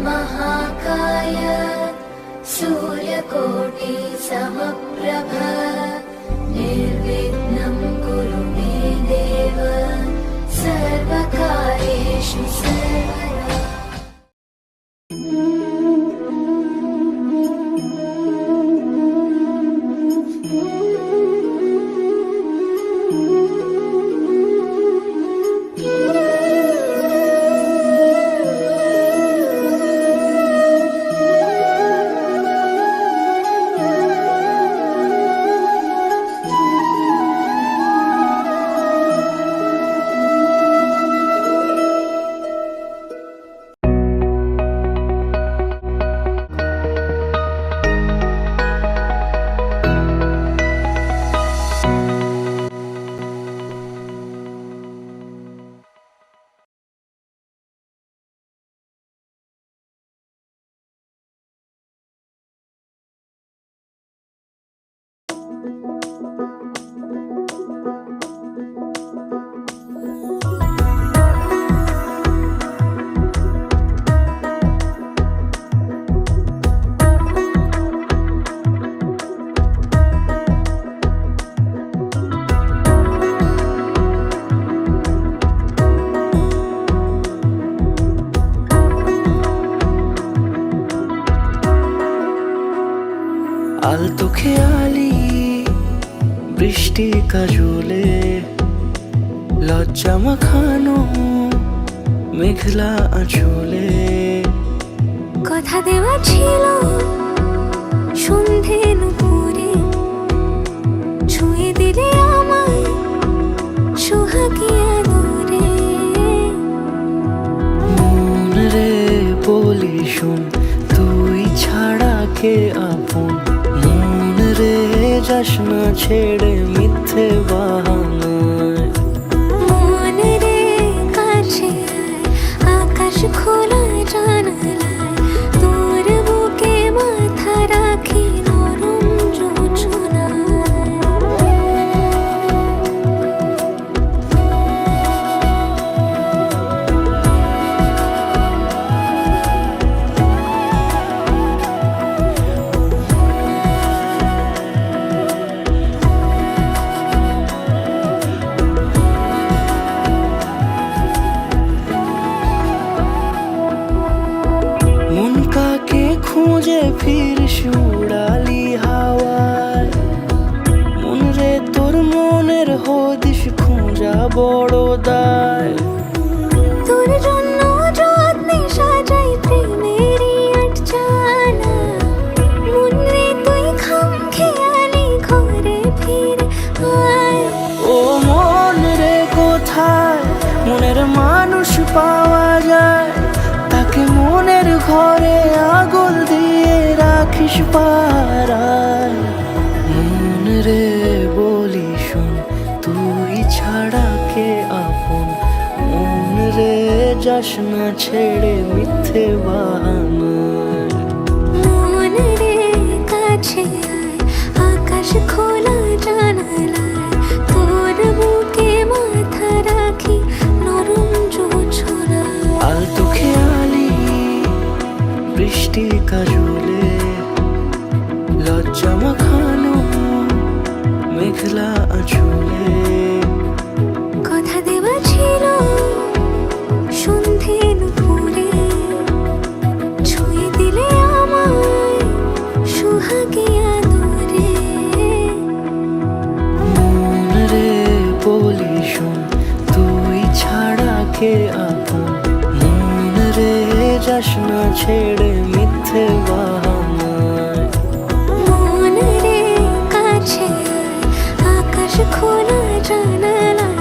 महाकाय सूर्यकोटि समप्रभ निर्विघ्नं कुरु मे देव सर्वकार्येषु सर्वदा। আলতো খেয়ালি বৃষ্টি কাজলে লজ্জা মাখানো মেঘলা আঁচলে কথা দেওয়া ছিল সন্ধে নুপুরে ছুঁয়ে দিলে আমায় সোহাগী আদরে। মন রে বলি শোন তুই ছাড়া কে আপন মন রে যাস না ছেড়ে মিথ্যে বাহানায়। মন রে কাছে আকাশ খোলা জানালায় তোর বুকে মাথা রাখি নরম যোছনায়। মন কাকে খুঁজে ফিরিস উড়ালি হাওয়ায় মন রে তোর মনের হদিস খোঁজা বড় দায়। তোর জন্য যত্নে সাজাই প্রেমেরই আটচালা মন রে তুই খাম খেয়ালি ঘরে ফিরে আয়। ও মন রে কোথায় মনের মানুষ পাওয়া যায় তাকে মনের ঘরে আগুন দিয়ে রাখিস পাড়ায়। মন রে বলি শোন তুই ছাড়া কে আপন মন রে যাস না ছেড়ে মিথ্যে বাহানায়। মন রে কাছে আয় আকাশ খোলা জানালায় তোর বুকে মাথা রাখি নরম যোছনায়। আলতো খেয়ালি বৃষ্টি কাজলে লজ্জা মাখানো মেঘলা আঁচলে কথা দেওয়া ছিল সন্ধে নুপুরে ছুঁয়ে দিলে আমায় সোহাগী আদরে। মন রে বলি শোন তুই ছাড়া কে আপন মন রে যাস না ছেড়ে মিথ্যে বাহানায়। মন রে কাছে আয় আকাশ খোলা জানালায়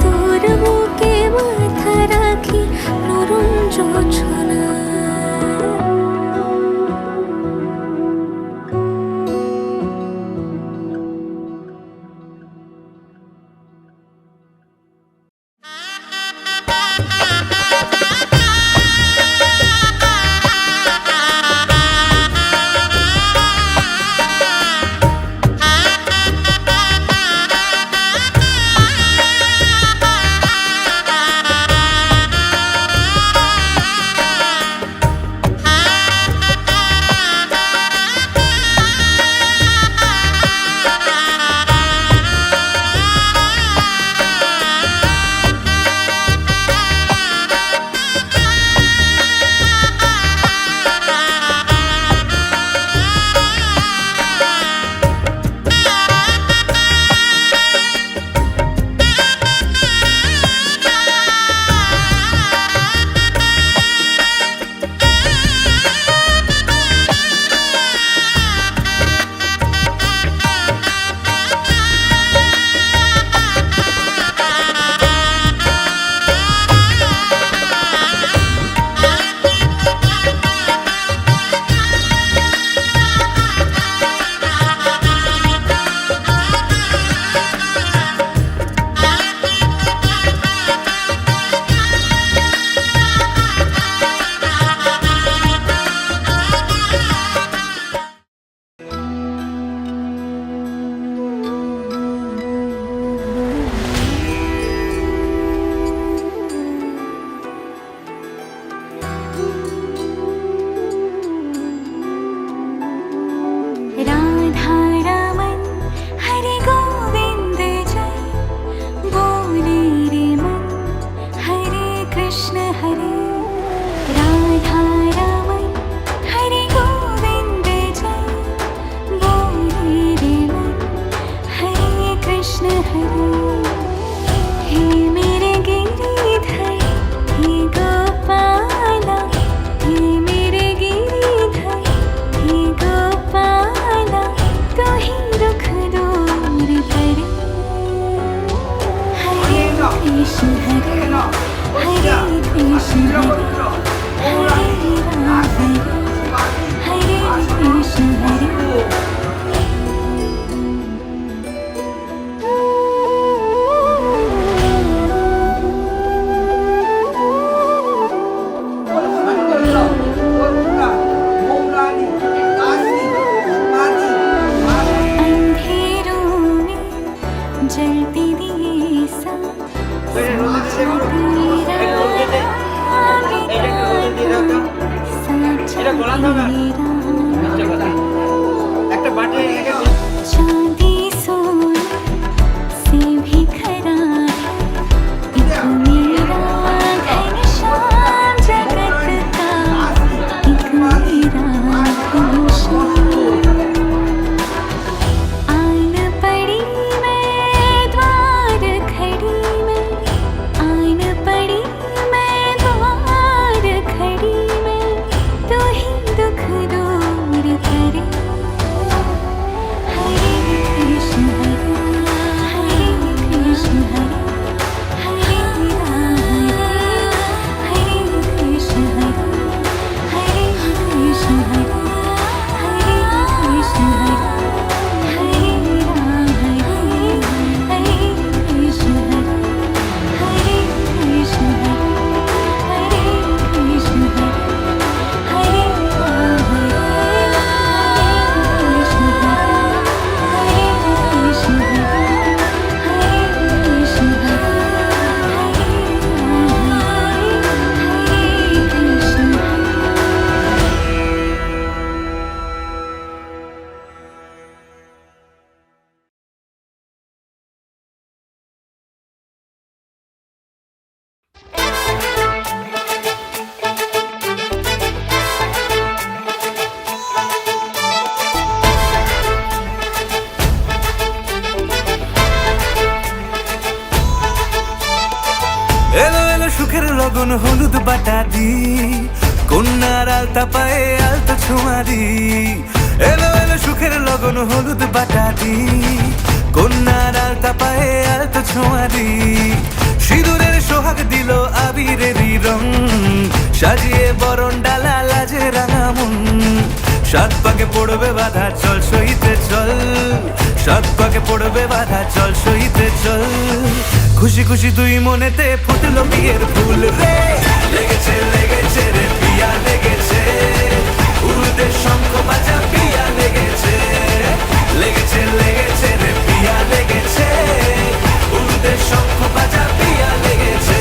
তোর বুকে মাথা রাখি নরম যোছনায়। Ah हरे राधा रमण हरे गोविंद जय बोले रे मन हरे कृष्ण हरे हे मेरे गिरिधर हे गोपाला हे मेरे गिरिधर हे गोपाला तो ही दुख दूर करे हरे कृष्ण हरे कृष्ण हरे राम हरे कृष्ण हरे अंधेरों में जलती दिए सा चांदी सोने से भी खरा है एक मेरा घनश्याम जगत का एक मेरा घनश्याम आन पड़ी मैं द्वार खड़ी मैं आन पड़ी मैं द्वार खड़ी मैं तो ही दुख दूर करे हरे कृष्ण हरे कृष्ण हरे राम हरे कृष्ण हरे कृष्ण हरे कृष्ण हरे राम हरे कृष्ण हरे कृष्ण हरे कृष्ण हरे राम कृष्ण हरे कृष्ण हरे कृष्ण এলো এলো সুখের লগন হলুদ বাটা দি কন্যার আলতা পায়ে আলতা ছোঁয়া দি এলো এলো সুখের লগন হলুদ বাটা দি কন্যার আলতা পায়ে আলতা ছোঁয়া দি সিঁদুরের সোহাগ দিল আবিরেরই রং সাজিয়ে বরণ ডালা লাজে রাঙা মন সাত পাকে পড়বে বাধা চল সইতে চল সাত পাকে পড়বে বাধা চল সইতে চল খুশি খুশি দুই মনেতে ফুটলো বিয়ের ফুল রে লেগেছে লেগেছে রে পিয়া লেগেছে উড়তে শঙ্খ বাজা পিয়া লেগেছে লেগেছে লেগেছে রে পিয়া লেগেছে উড়তে শঙ্খ বাজা পিয়া লেগেছে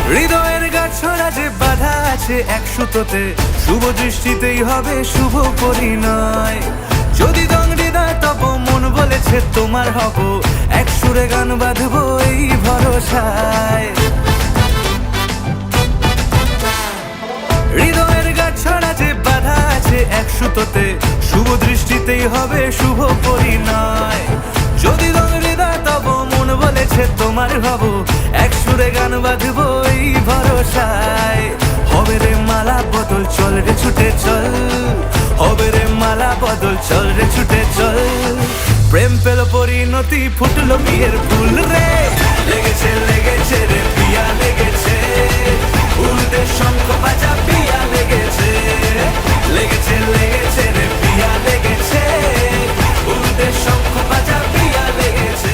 হৃদয়ের গাছড়া যে বাধা আছে এক সুতোতে শুভ দৃষ্টিতেই হবে শুভ পরিণয় যদি দং হৃদয় তব মন বলেছে তোমার হব এক সুরে গান বাঁধবো এই ভরসায় হৃদয়ের গাছড়া যে বাধা আছে এক সুতোতে শুভ দৃষ্টিতেই হবে শুভ পরিণয় যদি দং হৃদয় তব মন বলেছে তোমার হব এক সুরে গান বাঁধবো এই ভরসায় হবে রে মালা বদল চল রে ছুটে চল হবে রে মালা বদল চল রে ছুটে চল প্রেম পেল পরিণতি ফুটলো বিয়ের ফুল রে লেগেছে লেগেছে রে পিয়া লেগেছে উড়তে শঙ্খ বাজা পিয়া লেগেছে লেগেছে লেগেছে রে পিয়া লেগেছে উড়তে শঙ্খ বাজা পিয়া লেগেছে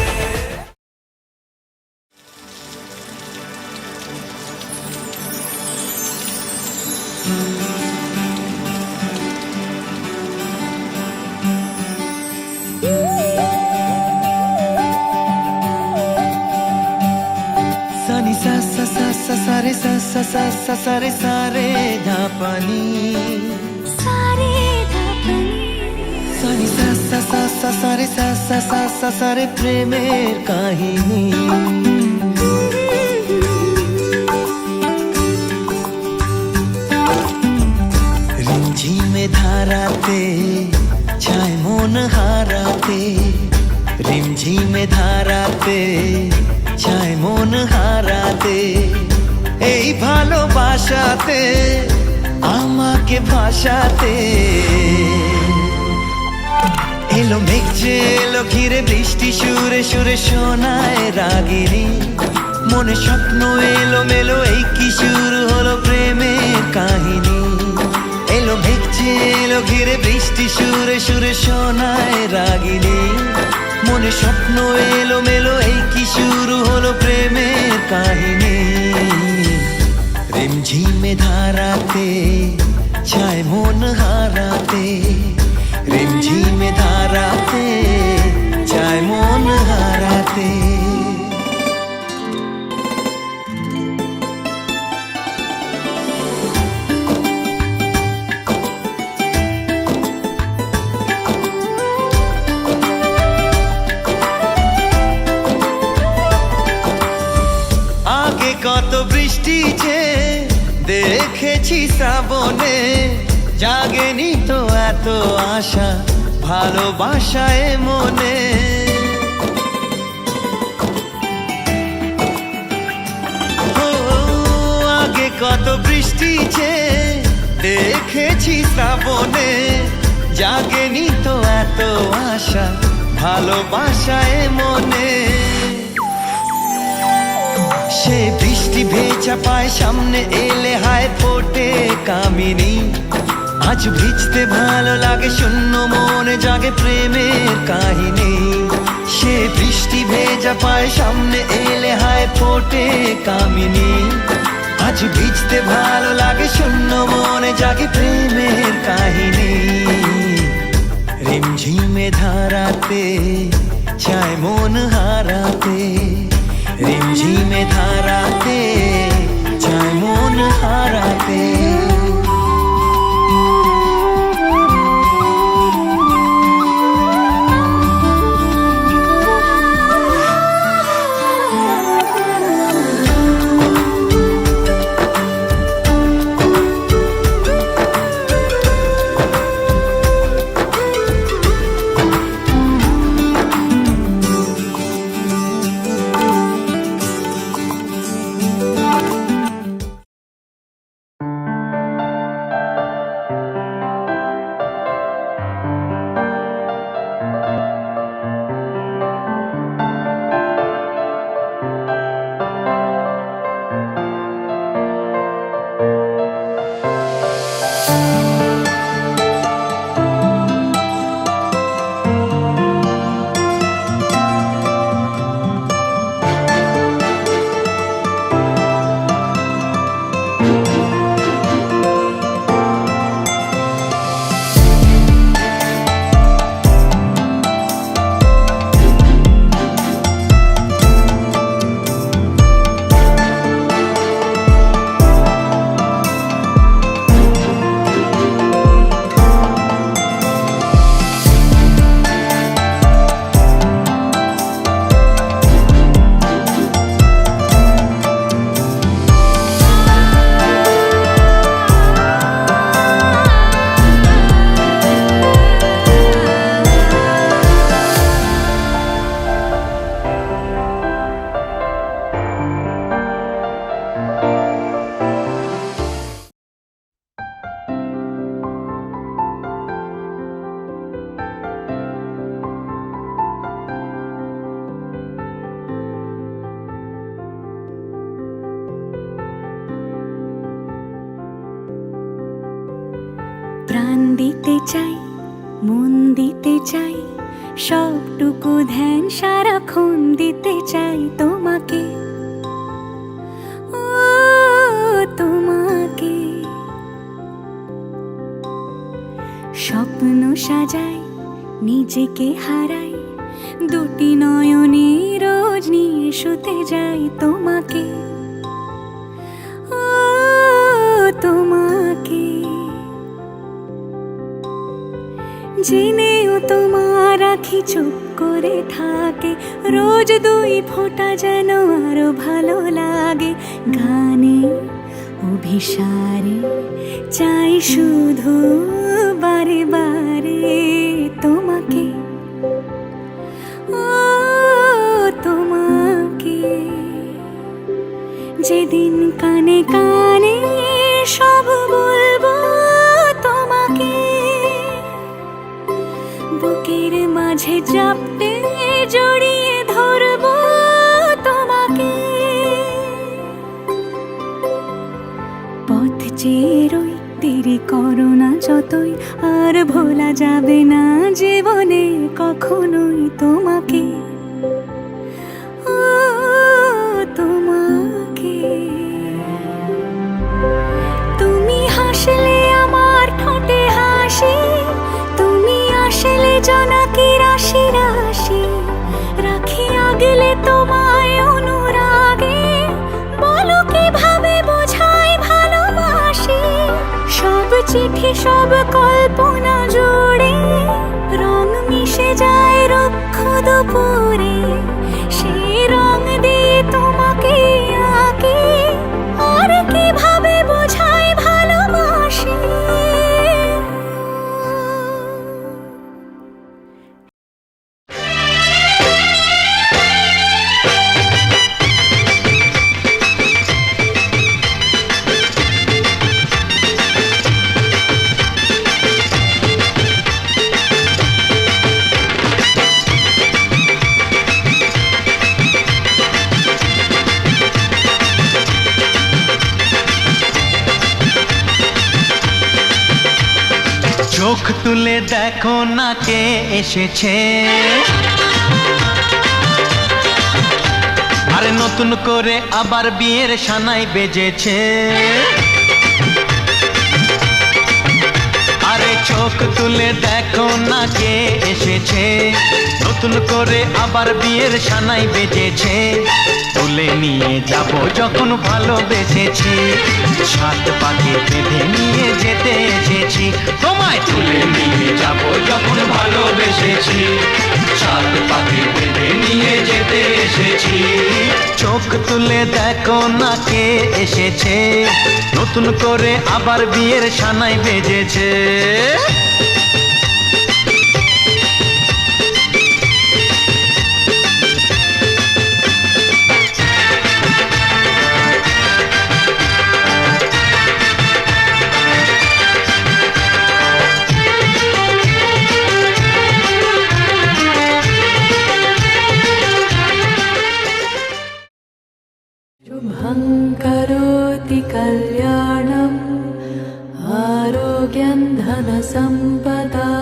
sa sa sa sa सा रे धा पा नी सारे धापनी सा नी सा रे प्रेमेर काहिनी रिमझिमे धाराते छाय मन हाराते रिमझिमे धाराते छाय मन हाराते এই ভালোবাসাতে আমাকে ভাষাতে এলো মেঘ যে এলো ঘিরে বৃষ্টি সুরে সুরে শোনায় রাগিনী মনে স্বপ্ন এলো মেলো এই কি শুরু হলো প্রেমের কাহিনী এলো মেঘ যে এলো ঘিরে বৃষ্টি সুরে সুরে শোনায় রাগিনী মনে স্বপ্ন এলো মেলো এই কি শুরু হলো প্রেমের কাহিনী रिमझिमे धाराते छाय मन हाराते रिमझिमे धाराते छाय मन हाराते आगे कत बृष्टि छे দেখেছি শ্রাবণে জাগেনি তো এত আশা ভালোবাসায় মনে ও আগে কত বৃষ্টি ছে দেখেছি শ্রাবণে জাগেনি তো এত আশা ভালোবাসায় মনে সে বৃষ্টি ভেজা পায় সামনে এলে হায় ফোটে কামিনী আজ ভিজতে ভালো লাগে শূন্য মনে জাগে প্রেমের কাহিনী সে বৃষ্টি ভেজা পায় সামনে এলে হায় ফোটে কামিনী আজ ভিজতে ভালো লাগে শূন্য মনে জাগে প্রেমের কাহিনী রিমঝিমে ধারাতে চায় মন হারাতে रिमझिमे धाराते चाय मन हाराते প্রাণ দিতে চাই মন দিতে চাই সবটুকু ধ্যান সারাক্ষণ দিতে চাই তোমাকে ও তোমাকে স্বপ্ন সাজাই নিজেকে হারাই দুটি নয়নে রোজ নিয়ে শুতে যাই তোমাকে ও জেনেও তোমার আখি চুপ করে থাকে, রোজ দুই ফোঁটা যেন আরো ভালো লাগে। গানে অভিসারে চাই শুধু বারে বারে তোমাকে, ও তোমাকে। যেদিন কানে কানে সব বলবো তোমাকে, বুকের মাঝে চাপটে জড়িয়ে ধরবো তোমাকে। পথ চেয়ে রই, দেরি করো না যতই, আর ভোলা যাবে না জীবনে কখনোই তোমাকে, ও তোমাকে। তুমি হাসলে আমার ঠোঁটে হাসি, তুমি আসলে জোনাকি রাশি রাশি, রাখি আগলে তোমায় অনুরাগে, বলো কিভাবে বোঝাই ভালোবাসি। সব চিঠি সব কল্পনা জুড়ে রং মিশে যায় রুক্ষ দুপুরে, সেই রং দিয়ে তোমাকে আঁকি, আর কিভাবে বোঝাই ভালোবাসি। চোখ তুলে দেখো না কে এসেছে, আরে নতুন করে আবার বিয়ের সানাই বেজেছে। আরে চোখ তুলে দেখো না কে এসেছে, নতুন করে আবার বিয়ের সানাই বেজেছে। তুলে নিয়ে যাব যখন ভালোবেসেছি, সাত পাকে বেঁধে নিয়ে যেতে এসেছি। তোমায় তুলে নিয়ে যাব যখন ভালোবেসেছি, সাত পাকে বেঁধে নিয়ে যেতে এসেছি। চোখ তুলে দেখো না কে এসেছে, নতুন করে আবার বিয়ের সানাই বেজেছে। शुभं करोति कल्याणम् आरोग्यं धनसम्पदा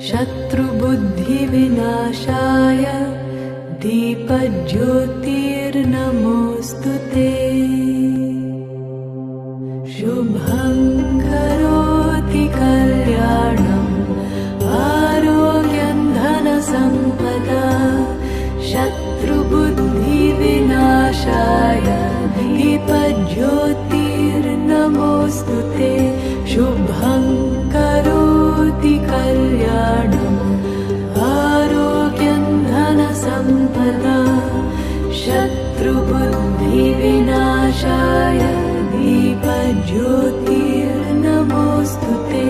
शत्रुबुद्धिविनाशाय दीपज्योतिर्नमोऽस्तु ते। शुभं करोति कल्याणम् आरोग्यं धनसम्पदा शत्रुबुद्धिविनाशाय दीपज्योतिर्नमोऽस्तु ते। शुभं करोति कल्याणम् आरोग्यं धनसम्पदा शत्रुबुद्धिविनाशाय दीपज्योतिर्नमोऽस्तु ते।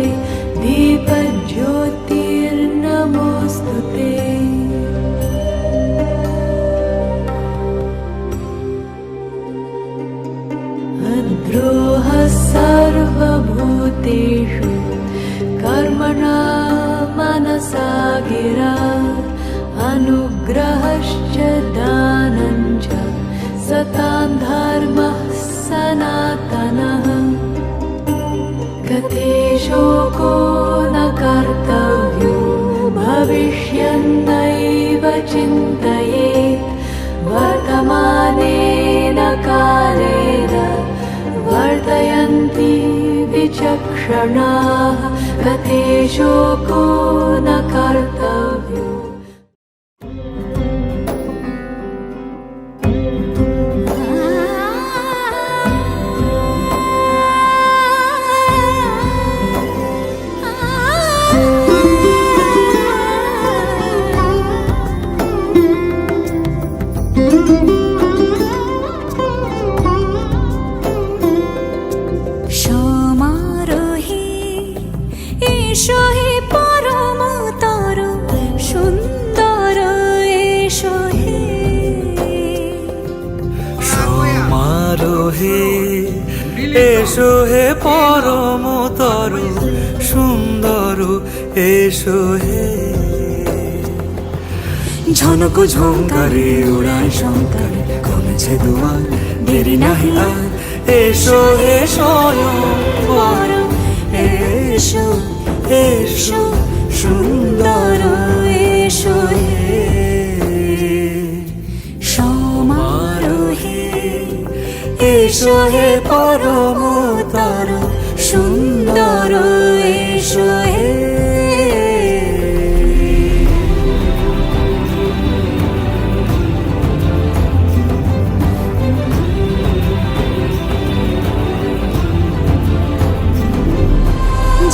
दीपज्योतिर्नमोऽस्तु ते। द्रोहः सर्वभूतेषु कर्मणा मनसा गिरा अनुग्रहश्च दानं च सतां धर्मः सनातनः। गते शोको न कर्तव्यो भविष्यन्नैव चिन्तयेत् वर्तमानेन कालेन वर्तयन्ति विचक्षणाः। गते शोको न कर्तव्यो। এসো হে পরমতর সুন্দর এসো হে সমারোহে এসো হে পরমতর সুন্দর এসো হে ঝনক ঝঙ্কারে উড়ায় শঙ্কারে কমেছে দুয়ার দেরি নাহি আর এসো হে স্বয়ং বর এসো এসো সুন্দর এসো হে সমারোহে এসো হে পরমতর সুন্দর এসো হে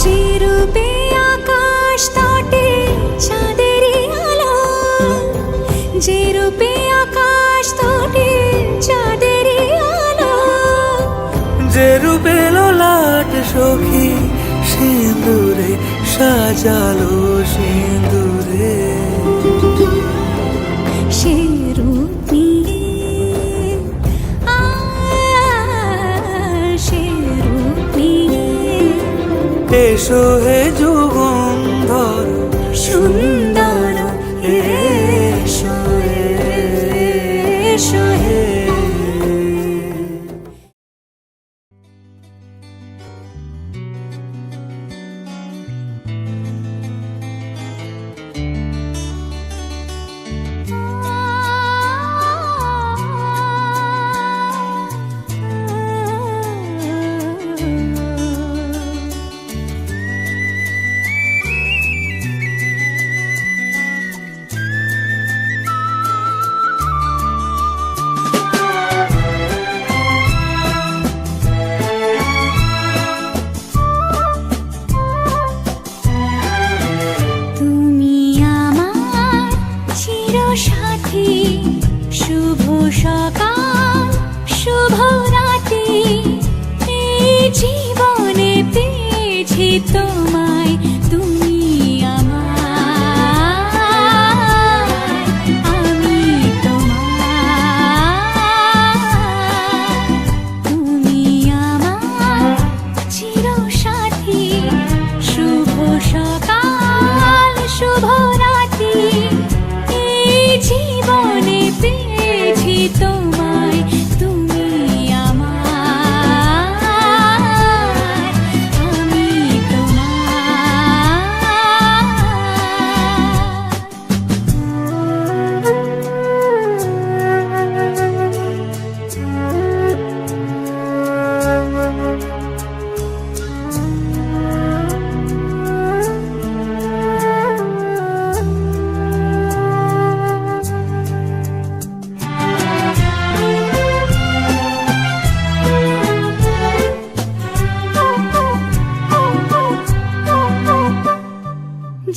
যে রূপে আকাশ তটে চাঁদেরই আলো যে রূপে আকাশ তটে চাঁদেরই আলো যে রূপে ললাট সখী সিঁদুরে সাজালো সিঁদুরে সে রূপ নিয়ে সে রূপ নিয়ে এসো হে যুগন্ধর সুন্দর এসো এসো হে তুমি আমার চিরসাথী শুভ সকাল শুভ রাতি এই জীবনে পেয়েছি তোমায় তুমি আমার আমি তোমার তুমি আমার চিরসাথী শুভ সকাল শুভ রাতি এই জীবনে পেয়েছি তোমায় তুমি আমার আমি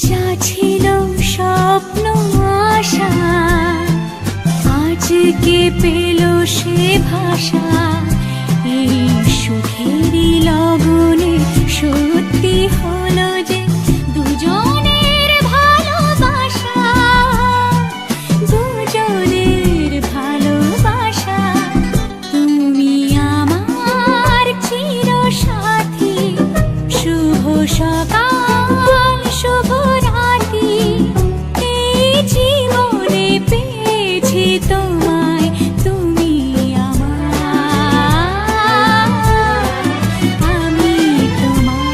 যা ছিল স্বপ্ন আশা আজকে পেল সে ভাষা এই সুখেরই লগনে সত্যি হলো যে দুজনের ভালোবাসা দুজনের ভালোবাসা তুমি আমার চিরসাথী শুভ সকাল শুভ রাতি এই জীবনে পেয়েছি তোমায় তুমি আমার আমি তোমার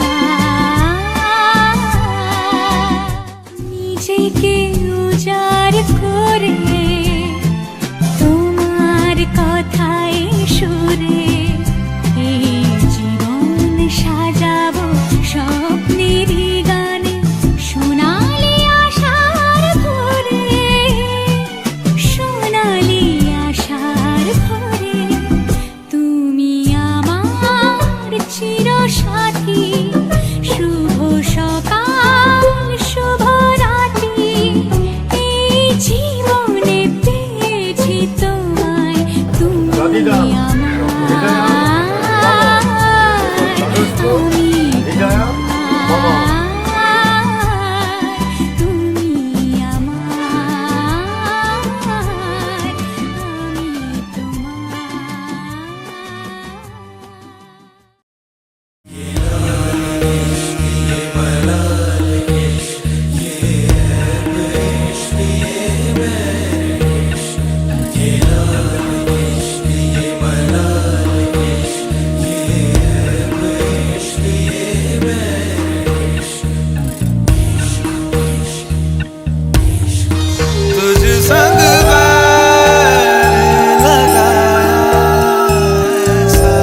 নিজেকে উজাড় করে তোমার কথায় সুরে এই জীবন সাজাবো স্বপ্নেরই গানে সোনালি আশার ভরে সোনালি আশার ভরে তুমি আমার চিরসাথী শুভ সকাল শুভ রাতি এই জীবনে পেয়েছি তোমায় তুমি আমার আমি তোমার तुझ संग बैर लगाया ऐसा,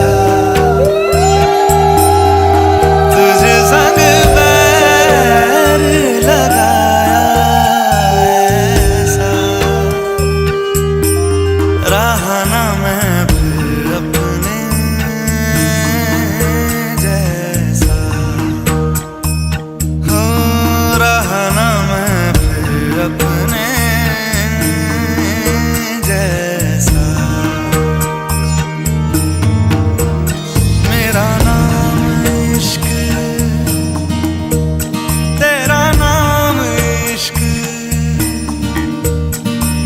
तुझ संग बैर लगाया ऐसा, रहा ना मैं फिर अपने जैसा, हो रहा ना मैं फिर अपने जैसा। मेरा नाम इश्क, तेरा नाम इश्क,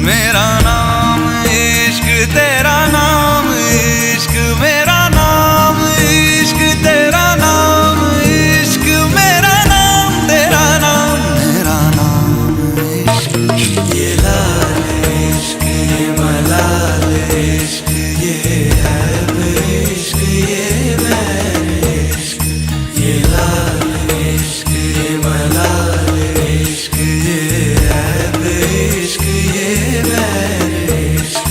मेरा नाम इश्क, तेरा नाम इश्क, मेरा नाम इश्क, तेरा नाम इश्क, मेरा नाम तेरा नाम, मेरा नाम इश्क। ये लाल इश्क, ये मलाल इश्क, ये ऐब इश्क, ये बैर इश्क, ये लाल इश्क, ये मलाल इश्क, ये ऐब इश्क, ये बैर इश्क।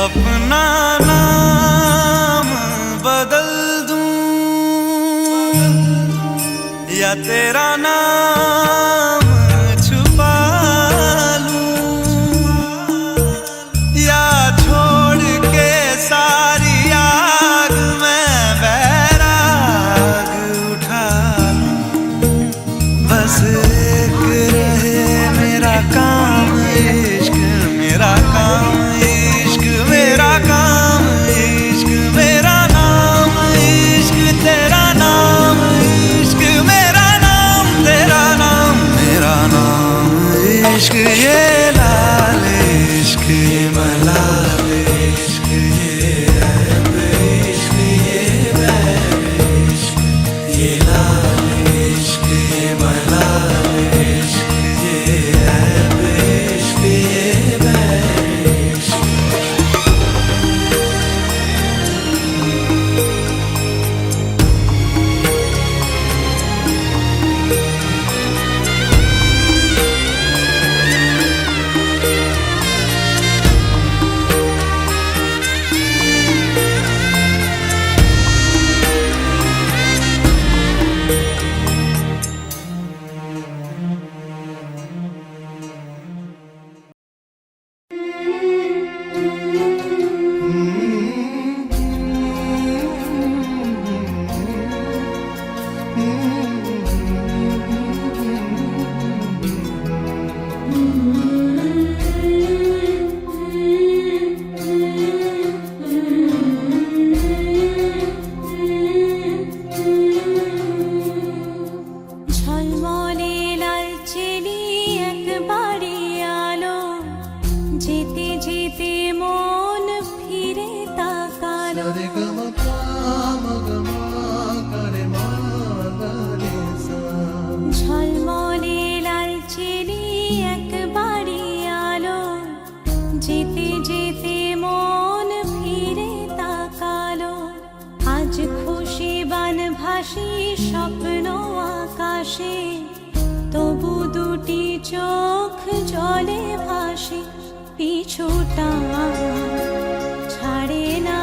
अपना नाम बदल दूं या तेरा नाम छुपा लूं, या छोड़ के सारी आग में बैराग उठा लूं, बस एक रहे मेरा काम इश्क, मेरा काम इश्क, मेरा काम इश्क, मेरा नाम इश्क, तेरा नाम इश्क, मेरा नाम तेरा नाम, मेरा नाम इश्क। ये लाल इश्क, ये मलाल इश्क, ये ऐब इश्क, ये बैर इश्क, ये लाल इश्क, ये मलाल इश्क, ये ऐब इश्क, ये बैर इश्क। ঝলমলে লালচেলি একবারই আলো, যেতে যেতে মন ফিরে তাকালো। আজ খুশি বানভাসি স্বপ্ন আকাশে, তবু দুটি চোখ জলে ভাসে। পিছুটা ছাড়ে না,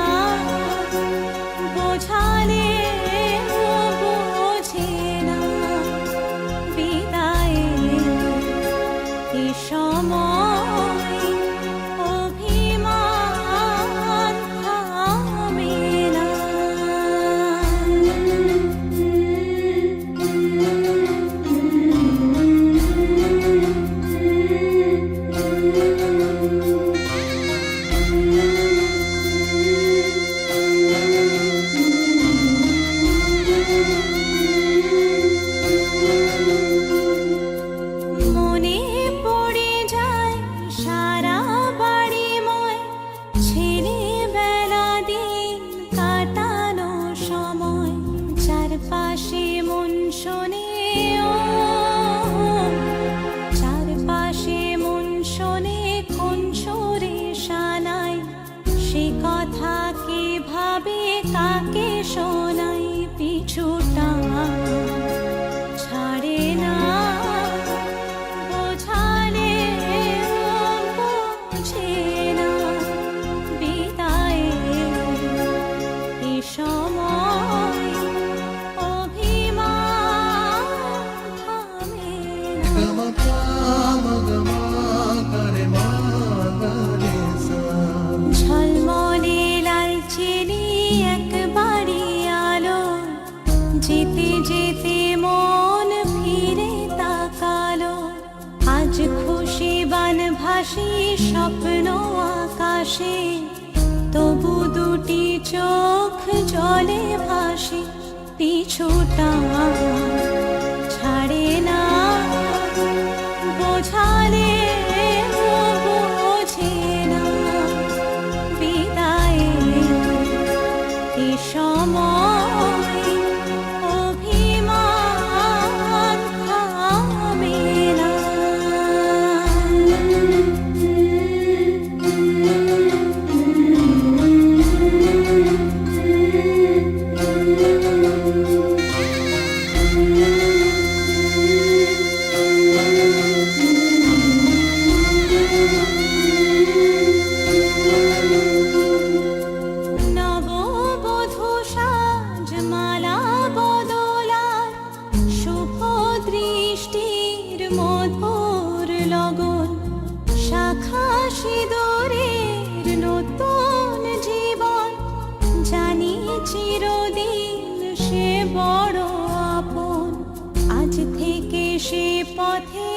বোঝালে বোঝে না। বিদায়ের এ সময় অভিমান থামে না। হাসি স্বপ্ন আকাশে, তবু দুটি চোখ জলে ভাসে, পিছুটা ছাড়ে না, বোঝালে বোঝে না, বিদায়ের এ সময় অভিমান থামে না। নববধূ সাজমালা বদলার, শুভ দৃষ্টির মধুর লগন, শাখা সিঁদুরের নতুন জীবন, জানি চিরদিন সে বড় আপন, আজ থেকে সে পথে